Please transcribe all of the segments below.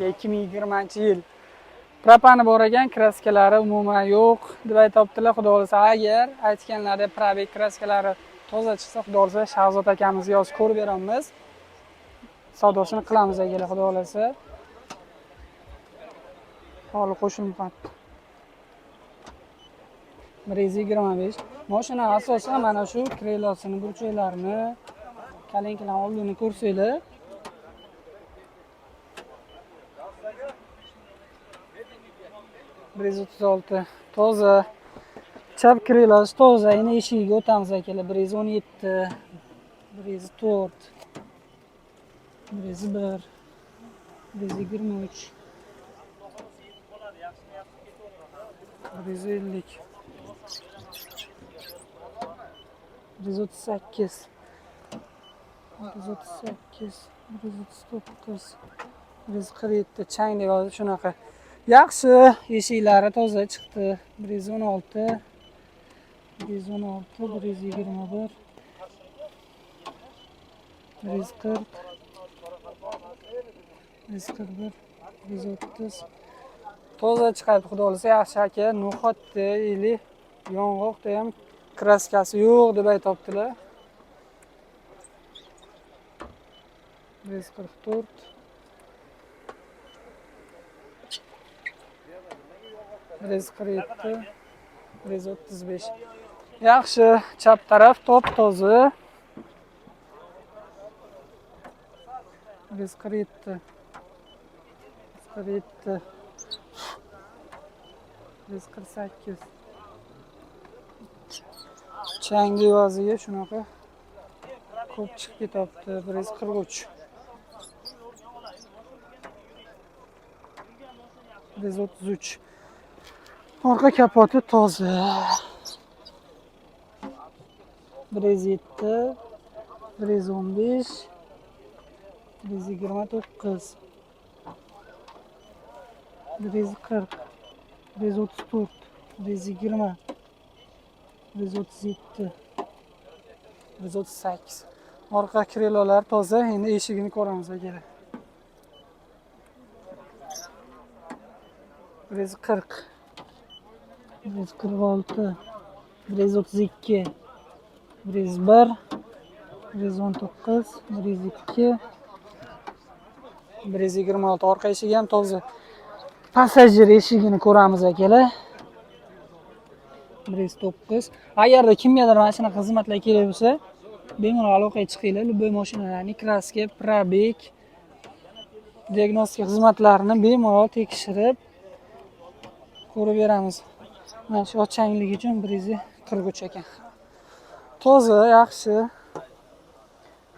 2020-yil. Propani bor ekan, kraskalari umuman yo'q deb aytibdilar. Xudo xolasa, agar aytganlaridek probek kraskalari toza chiqsa, xudo xolasa Shahzod akamizga yozib ko'rib beramiz. Savdosini qilamiz akalar, xudo xolasa. Holi qo'shilmayapti. 125. Mashina asosan mana shu krelosini, burchaklarini, kalenkalarni oldini ko'rsanglar. %36 toza. Chap krelosi toza. Endi eshigiga o'tamiz akalar. 117, 104, 101, 123, 150, 138, 138, 139, 147. Chang deb yozib shunaqa. Yaxshi, eshiklari toza chiqdi. 116, 116, 121, 140, 141, 130. Toza chiqadi, xudo xolasa, yaxshi aka. No'xatda, yong'oqda ham kraskasi yo'q deb aytibdilar. 144, 147, 135. Yaxshi, chap taraf top-toza. 147, 147, 148. Chang devoziga shunaqa ko'p chiqib ketyapti. 143, 133. Orqa kapoti toza. 107, 115, 129, 140, 134, 120, 137, 138. Orqa krelolar toza. Endi eshigini ko'ramiz akalar. 140, 146, 132, 101, 119, 102, 126. Orqa eshigi ham toza. Passajir eshigini ko'ramiz akalar. 109. Agarda kimgadir mana shunaqa xizmatlar kerak bo'lsa, bemalol aloqaga chiqinglar. Любой mashinalarning kraska, probek, diagnostika xizmatlarini bemalol tekshirib ko'rib beramiz. Mana shu ochangligi uchun 143 ekan. Toza, yaxshi.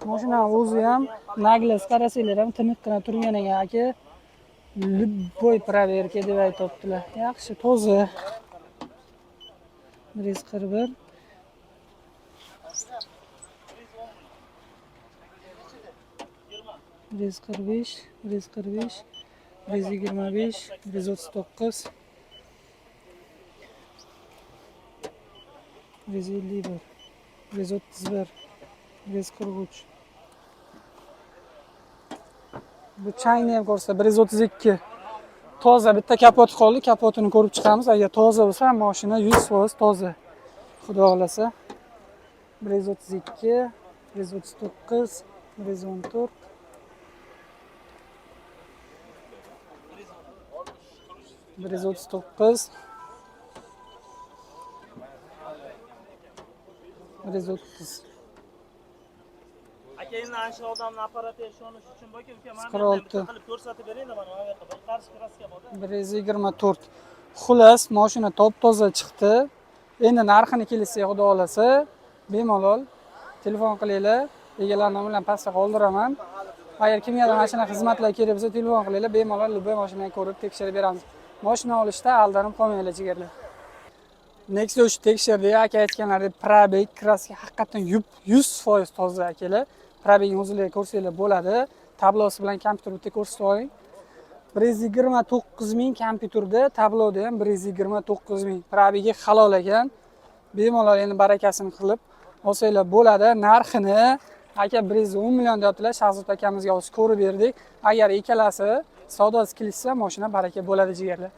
Mashina o'zi ham naglas qarasanglar ham tiniqqina turgan ekan aka. Любой проверка deb aytibdilar. Yaxshi, toza. 141, 145, 145, 125, 139, 151, 131, 143. Bu changni ham ko'rsa 132. Toza, bitta kapot qoldi. Kapotini ko'rib chiqamiz. Agar toza bo'lsa, mashina 100% toza. Xudo xolasa. 132, 139, 114. 139, 130. Aka endi ancha odamni apparatiga ishonish uchun bo'lgan uka mana bitta qilib ko'rsatib bering-da mana bu yerda bir qarshi kraska bor-da. 124. Xullas, mashina top-toza chiqdi. Endi narxini kelsa, xudo xolasa, bemalol telefon qilinglar. Egalar nomi bilan pastga qoldiraman. Agar kimgadir mana shunaqa xizmatlar kerak bo'lsa, telefon qilinglar. Bemalol любой mashinani ko'rib tekshirib beramiz. Mashina olishda aldanib qolmanglar jigarlar. Nexia 3 tekshirdik. Aka aytganlaridek probek kraska haqiqatan 100% toza akalar. Probekni o'zingizlar ko'rsanglar bo'ladi. Tablosi bilan kompyuter bitta ko'rsatib oling. 129 ming kompyuterda, tabloda ham 129 ming. Probegi halol ekan. Bemalol endi barakasini qilib olsanglar bo'ladi. Narxini aka 110 million deyaptilar. Shahzod akamizga o'zi ko'rib berdik. Agar ikkalasi savdosi kelishsa mashina baraka bo'ladi jigarlar.